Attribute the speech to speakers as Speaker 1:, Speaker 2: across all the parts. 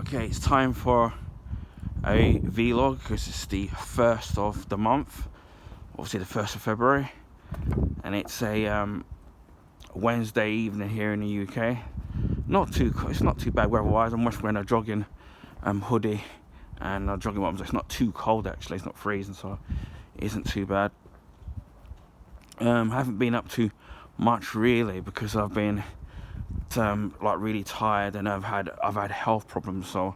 Speaker 1: Okay, it's time for a vlog because it's the 1st of the month, obviously the 1st of February, and it's a Wednesday evening here in the UK. It's not too bad weather-wise. I'm just wearing a jogging hoodie and jogging bottoms. It's not too cold actually. It's not freezing, so it isn't too bad. I haven't been up to much really because I've been like really tired and I've had health problems, so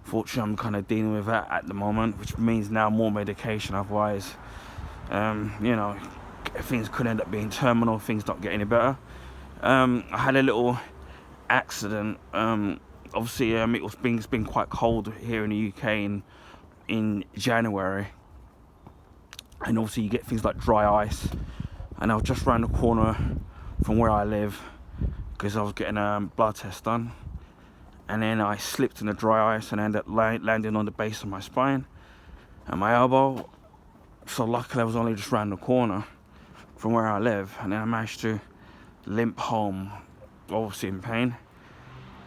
Speaker 1: fortunately I'm kind of dealing with that at the moment, which means now more medication. Otherwise you know, things could end up being terminal, things not get any better. I had a little accident. Obviously it's been quite cold here in the UK in January, and obviously you get things like dry ice, and I was just around the corner from where I live because I was getting a blood test done, and then I slipped in the dry ice and ended up landing on the base of my spine and my elbow. So luckily I was only just around the corner from where I live, and then I managed to limp home, obviously in pain.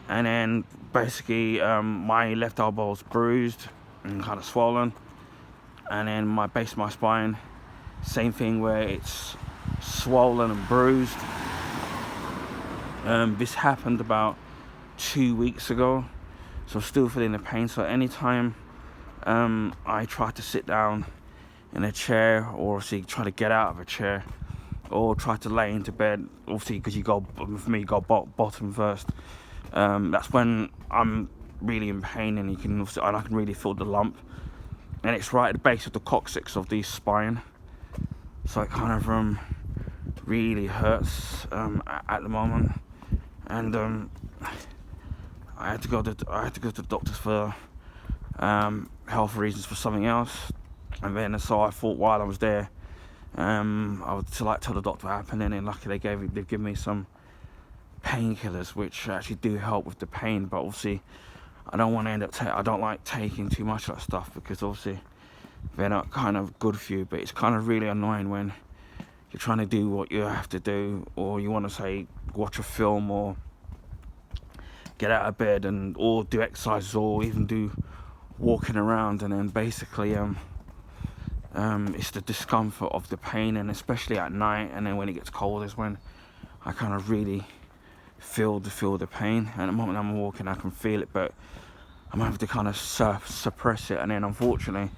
Speaker 1: And then basically my left elbow was bruised and kind of swollen, and then my base of my spine, same thing, where it's swollen and bruised. This happened about 2 weeks ago, so I'm still feeling the pain. So anytime I try to sit down in a chair, or obviously try to get out of a chair, or try to lay into bed, obviously because you go bottom first, that's when I'm really in pain, and I can really feel the lump, and it's right at the base of the coccyx of the spine, so it kind of really hurts at the moment. And I had to go to the doctors for health reasons, for something else. And then so I thought while I was there, I would tell the doctor what happened, and then luckily they've given me some painkillers which actually do help with the pain. But obviously I don't want to end up I don't like taking too much of that stuff, because obviously they're not kind of good for you. But it's kind of really annoying when you're trying to do what you have to do, or you want to say watch a film or get out of bed or do exercises, or even do walking around, and then basically it's the discomfort of the pain, and especially at night, and then when it gets cold is when I kind of really feel the pain. And at the moment I'm walking, I can feel it, but I'm having to kind of suppress it. And then unfortunately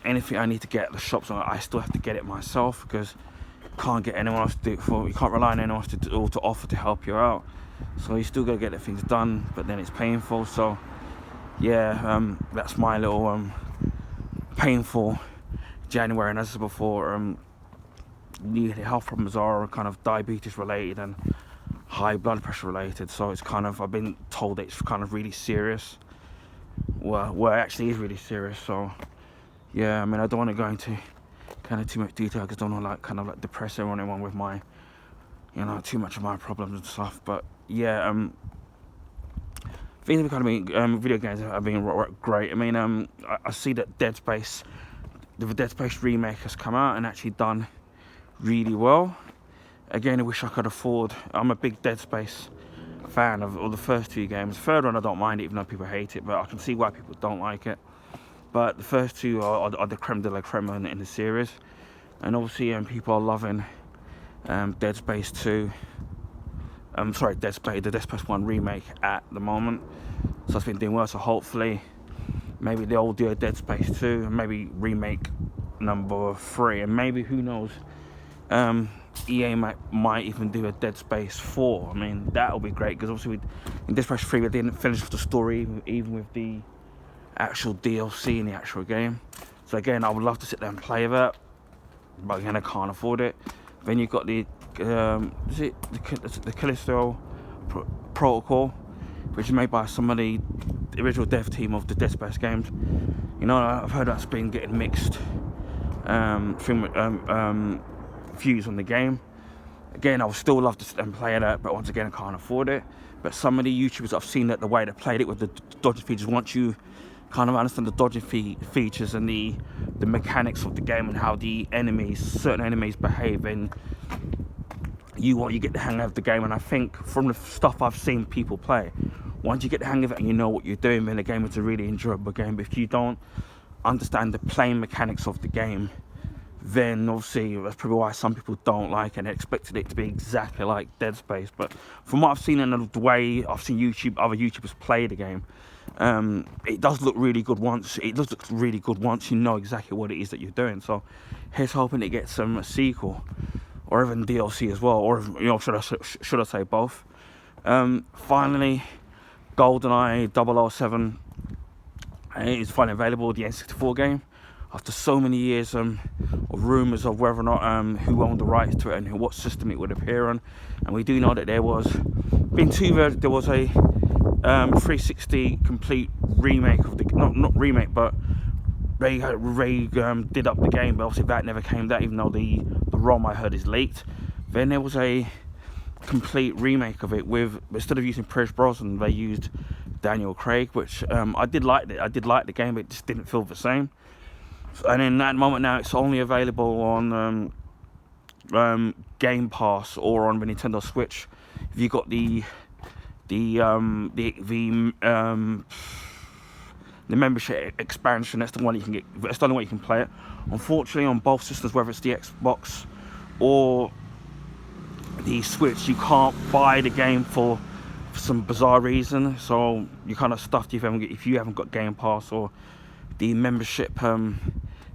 Speaker 1: anything I need to get at the shops, I still have to get it myself, because you can't get anyone else to do it for you. You can't rely on anyone else to offer to help you out, so you still gotta get the things done, but then it's painful. So yeah, that's my little painful January. And as I said before, the health problems are kind of diabetes related and high blood pressure related, so it's kind of, I've been told that it's kind of really serious. Well, it actually is really serious. So yeah, I mean, I don't want to go into kind of too much detail, because I don't want to like depress anyone with my, too much of my problems and stuff. But yeah, things have kind of been, video games have been great. I mean, I see that the Dead Space remake has come out and actually done really well. Again, I wish I could afford. I'm a big Dead Space fan of all the first two games. The third one I don't mind it, even though people hate it, but I can see why people don't like it. But the first two are the creme de la creme in the series, and obviously people are loving Dead Space 2. The Dead Space 1 remake at the moment, so it's been doing well. So hopefully maybe they'll do a Dead Space 2, and maybe remake number 3, and maybe, who knows, EA might even do a Dead Space 4. I mean, that'll be great, because obviously in Dead Space 3 we didn't finish the story, even with the actual DLC in the actual game. So again, I would love to sit there and play that, but again, I can't afford it. Then you've got the Callisto Protocol, which is made by some of the original dev team of the Dead Space games. I've heard that's been getting mixed views on the game. Again, I would still love to sit there and play that, but once again, I can't afford it. But some of the YouTubers I've seen, that the way they played it with the dodging features, once you kind of understand the dodging features and the mechanics of the game and how certain enemies behave, and you get the hang of the game. And I think from the stuff I've seen people play, once you get the hang of it and you know what you're doing, then the game is a really enjoyable game. But if you don't understand the playing mechanics of the game, then obviously that's probably why some people don't like it and expected it to be exactly like Dead Space. But from what I've seen and the way I've seen other YouTubers play the game, it does look really good once. It does look really good once you know exactly what it is that you're doing. So here's hoping it gets a sequel, or even DLC as well, or should I say both. Finally, GoldenEye 007 is finally available, the N64 game. After so many years of rumours of whether or not who owned the rights to it and what system it would appear on, and we do know that there was there was a 360 complete remake of the not remake, but they did up the game, but obviously that never came out, even though the ROM I heard is leaked. Then there was a complete remake of it with, instead of using Pierce Brosnan, they used Daniel Craig, which I did like the game, but it just didn't feel the same. And in that moment now, it's only available on Game Pass or on the Nintendo Switch. If you got the membership expansion, that's the one you can get. That's the only way you can play it. Unfortunately, on both systems, whether it's the Xbox or the Switch, you can't buy the game for some bizarre reason. So you're kind of stuffed if you haven't got Game Pass or the membership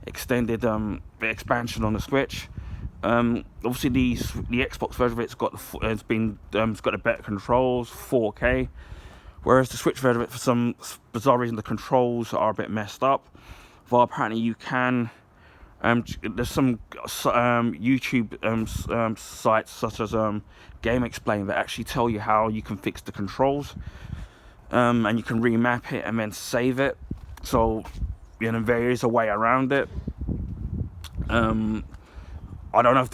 Speaker 1: extended expansion on the Switch. Obviously the Xbox version of it's got the better controls, 4K, whereas the Switch version of it, for some bizarre reason, the controls are a bit messed up. Though apparently you can, there's some YouTube sites such as Game Explain that actually tell you how you can fix the controls, and you can remap it and then save it. So there is a way around it. I don't know if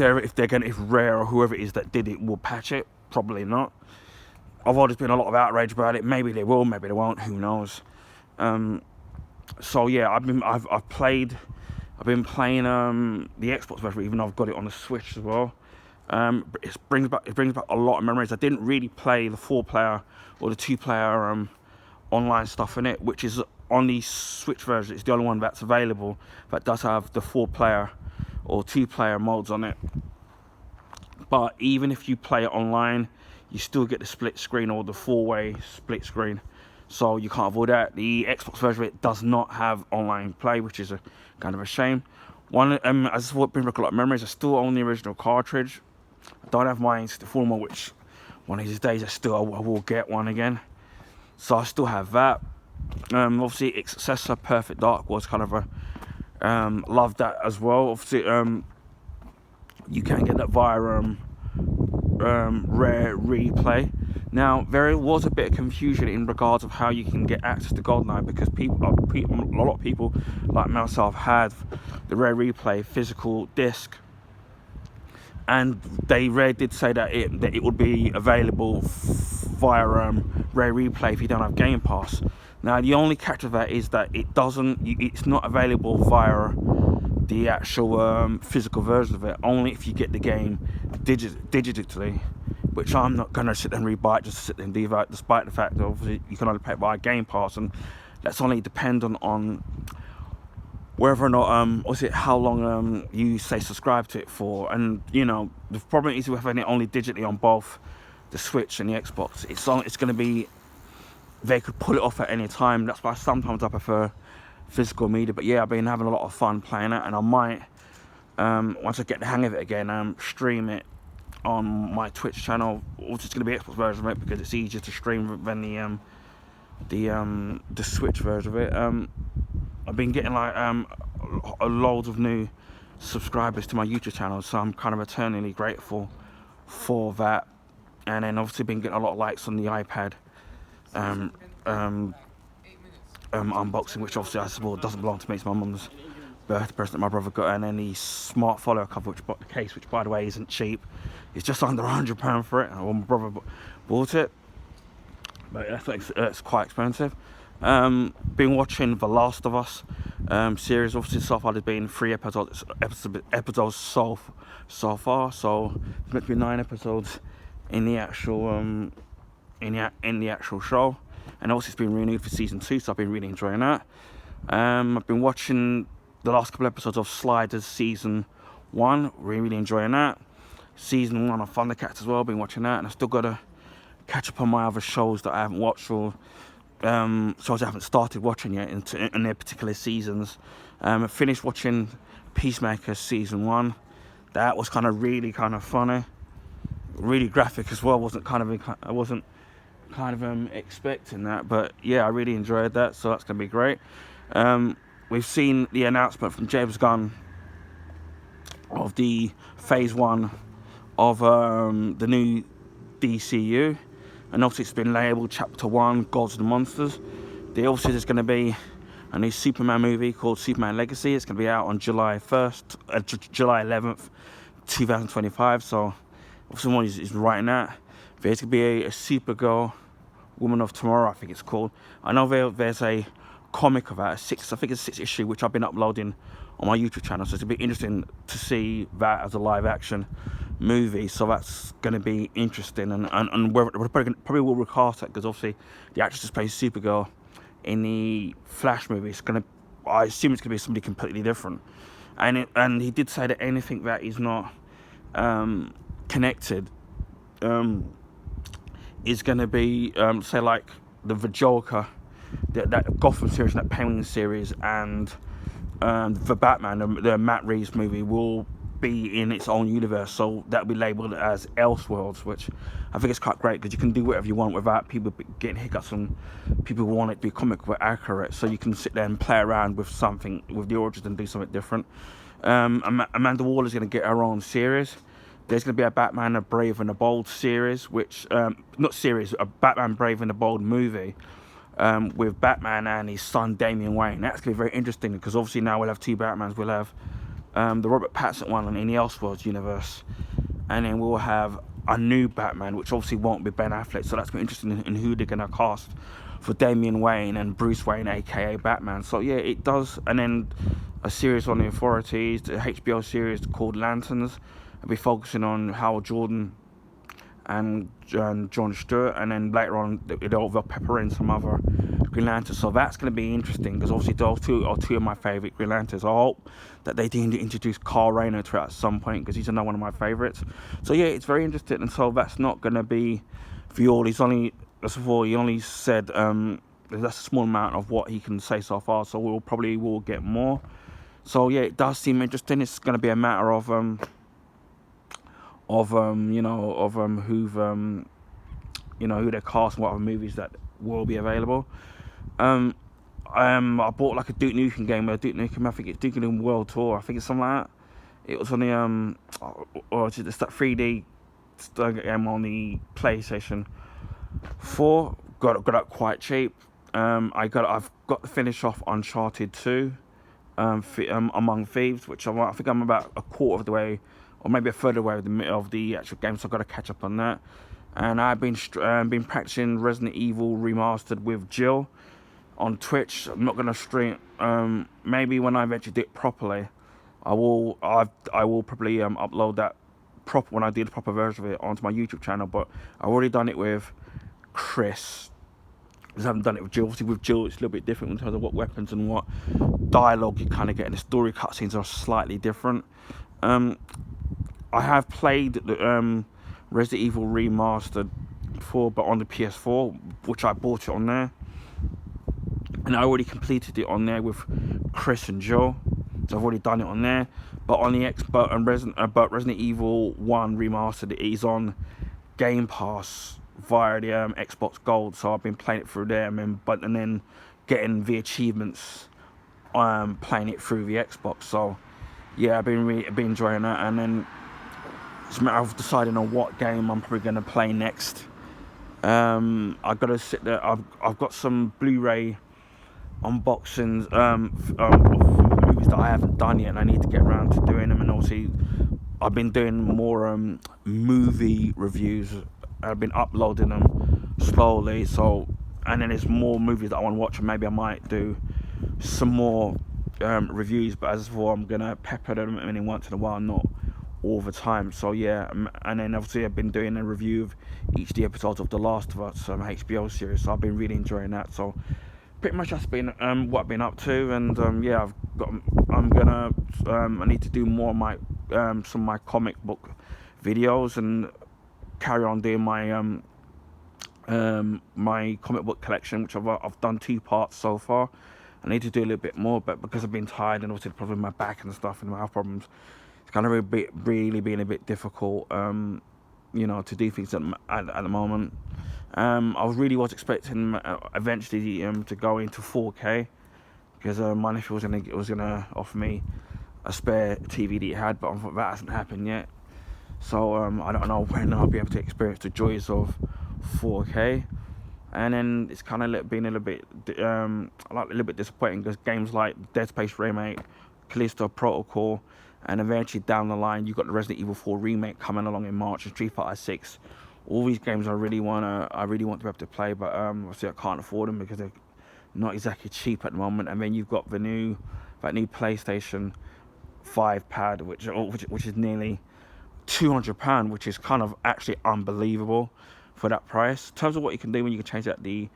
Speaker 1: Rare or whoever it is that did it will patch it. Probably not. Although there's been a lot of outrage about it. Maybe they will, maybe they won't. Who knows? So yeah, I've been playing the Xbox version, even though I've got it on the Switch as well. It brings back a lot of memories. I didn't really play the 4-player or the 2-player online stuff in it, which is on the Switch version. It's the only one that's available that does have the 4-player or 2-player modes on it. But even if you play it online, you still get the split screen or the 4-way split screen, so you can't avoid that. The Xbox version of it does not have online play, which is a kind of a shame. I just been back a lot of memories. I still own the original cartridge. I don't have mine the full one, which one of these days I will get one again. So I still have that. Obviously its successor, Perfect Dark, was kind of a loved that as well. Obviously you can get that via Rare Replay. Now there was a bit of confusion in regards of how you can get access to GoldenEye, because a lot of people like myself had the Rare Replay physical disc, and Rare did say that it would be available via Rare Replay if you don't have Game Pass. Now the only catch of that is that it's not available via the actual physical version of it, only if you get the game digitally, which I'm not going to sit and rebuy it just to sit and do that, despite the fact that obviously you can only pay it via Game Pass, and that's only dependent on whether or not how long you say subscribe to it for. And the problem is with having it only digitally on both the Switch and the Xbox, it's going to be, they could pull it off at any time. That's why sometimes I prefer physical media. But yeah, I've been having a lot of fun playing it, and I might once I get the hang of it again stream it on my Twitch channel, which is going to be Xbox version of it, because it's easier to stream than the Switch version of it. I've been getting like loads of new subscribers to my YouTube channel, so I'm kind of eternally grateful for that. And then obviously been getting a lot of likes on the iPad unboxing, which obviously I suppose doesn't belong to me. It's my mum's birthday present that my brother got. And then the smart follower cover, which bought the case, which by the way isn't cheap. It's just under £100 for it. Well, my brother bought it, but it's quite expensive. Been watching The Last of Us series. Obviously so far there's been 3 episodes so far, so there's meant to be 9 episodes in the actual in the actual show. and also it's been renewed for season 2, so I've been really enjoying that. I've been watching the last couple episodes of Sliders season 1, really enjoying that. Season 1 of Thundercats as well, been watching that, and I've still got to catch up on my other shows that I haven't watched, or shows I haven't started watching yet in their particular seasons. I finished watching Peacemaker season 1. That was really funny, really graphic as well. I wasn't expecting that, but yeah, I really enjoyed that, so that's gonna be great. We've seen the announcement from James Gunn of the phase 1 of the new DCU, and obviously it's been labelled Chapter 1, Gods and Monsters. There's going to be a new Superman movie called Superman Legacy. It's going to be out on July 11th, 2025. So someone is writing that. There's going to be a Supergirl, Woman of Tomorrow, I think it's called. I know there's a comic of that, I think it's a 6 issue, which I've been uploading on my YouTube channel. So it's going to be interesting to see that as a live action movie. So that's going to be interesting, and we're probably will recast that, because obviously the actress who plays Supergirl in the Flash movie I assume it's going to be somebody completely different. And he did say that anything that is not connected is going to be say like the Joker, that Gotham series, that Penguin series, and the Batman, the Matt Reeves movie will be in its own universe, so that'll be labelled as Elseworlds, which I think is quite great, because you can do whatever you want without people getting hiccups and people who want it to be comic book accurate. So you can sit there and play around with something, with the origins, and do something different. Amanda Waller's going to get her own series. There's going to be a Batman, a Brave and the Bold series, which a Batman Brave and the Bold movie, with Batman and his son Damian Wayne. That's going to be very interesting, because obviously now we'll have 2 Batmans. We'll have the Robert Pattinson one in the Elseworlds universe, and then we'll have a new Batman, which obviously won't be Ben Affleck. So that's going to be interesting in who they're going to cast for Damian Wayne and Bruce Wayne, aka Batman. So yeah, it does. And then a series on the authorities, the HBO series called Lanterns. I'll be focusing on Howard Jordan and John Stewart, and then later on they'll pepper in some other Green Lanterns. So that's going to be interesting, because obviously those 2 are 2 of my favourite Green Lanterns. I hope that they do introduce Carl Rayner to it at some point, because he's another one of my favourites. So yeah, it's very interesting. And so that's not going to be for all. He only said that's a small amount of what he can say so far, so we'll probably get more. So yeah, it does seem interesting. It's going to be a matter of who they cast and what other movies that will be available. I bought like a Duke Nukem game, I think it's Duke Nukem World Tour, I think it's something like that. It was on the it's that 3D game on the PlayStation 4. Got it quite cheap. I've got to finish off Uncharted 2, Among Thieves, which I think I'm about a quarter of the way, or maybe a third of the way of the actual game, so I've got to catch up on that. And I've been practicing Resident Evil Remastered with Jill on Twitch. I'm not going to stream. Maybe when I eventually do it properly, I will probably upload that when I do the proper version of it onto my YouTube channel. But I've already done it with Chris, because I haven't done it with Jill. Obviously with Jill it's a little bit different in terms of what weapons and what dialogue you kind of get, and the story cutscenes are slightly different. I have played the Resident Evil Remastered before, but on the PS4, which I bought it on there, and I already completed it on there with Chris and Joe, so I've already done it on there. But on the Resident Evil 1 Remastered, it is on Game Pass via the Xbox Gold, so I've been playing it through there, and then getting the achievements, playing it through the Xbox. So yeah, I've been enjoying that. And then it's a matter of deciding on what game I'm probably going to play next. I've got to sit there. I've got some Blu-ray unboxings of movies that I haven't done yet, and I need to get around to doing them. And obviously I've been doing more movie reviews. I've been uploading them slowly. So, and then there's more movies that I want to watch, and maybe I might do some more reviews. But as before, I'm gonna pepper them in once in a while, not all the time. So yeah, and then obviously I've been doing a review of each of the episodes of The Last of Us HBO series, so I've been really enjoying that. So pretty much that's been what I've been up to. And yeah, I need to do more of my some of my comic book videos and carry on doing my comic book collection, which I've done 2 parts so far. I need to do a little bit more, but because I've been tired and obviously probably my back and stuff and my health problems, it's kind of really being a bit difficult, you know, to do things at the moment. I was expecting eventually to go into 4K, because my nephew was gonna offer me a spare TV that he had, but that hasn't happened yet. So I don't know when I'll be able to experience the joys of 4K. And then it's kind of been a little bit disappointing, because games like Dead Space Remake, Callisto Protocol, and eventually down the line you've got the Resident Evil 4 remake coming along in March, and Street Fighter 6. All these games I really want to be able to play, but obviously I can't afford them because they're not exactly cheap at the moment. And then you've got that new PlayStation 5 pad, which is nearly £200, which is kind of actually unbelievable for that price. In terms of what you can do when you can change out the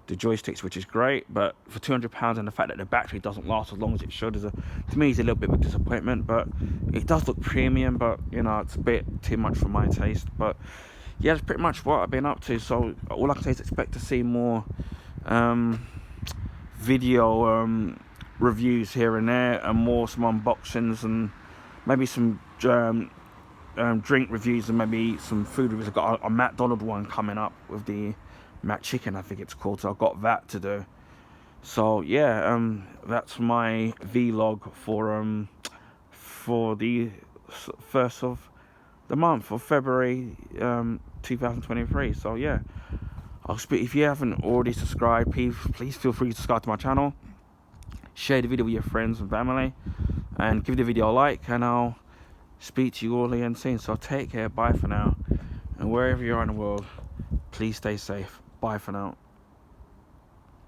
Speaker 1: joysticks, which is great, but for £200 and the fact that the battery doesn't last as long as it should to me is a little bit of a disappointment. But it does look premium, but you know, it's a bit too much for my taste. But yeah, that's pretty much what I've been up to. So all I can say is expect to see more video reviews here and there, and some unboxings, and maybe some drink reviews, and maybe some food reviews. I've got a McDonald's one coming up with the Mac Chicken, I think it's called, so I've got that to do. So yeah, that's my vlog for the 1st of the month of February 2023. So yeah, if you haven't already subscribed, please feel free to subscribe to my channel, share the video with your friends and family, and give the video a like, and I'll speak to you all again soon. So take care, bye for now, and wherever you are in the world, please stay safe. Bye for now.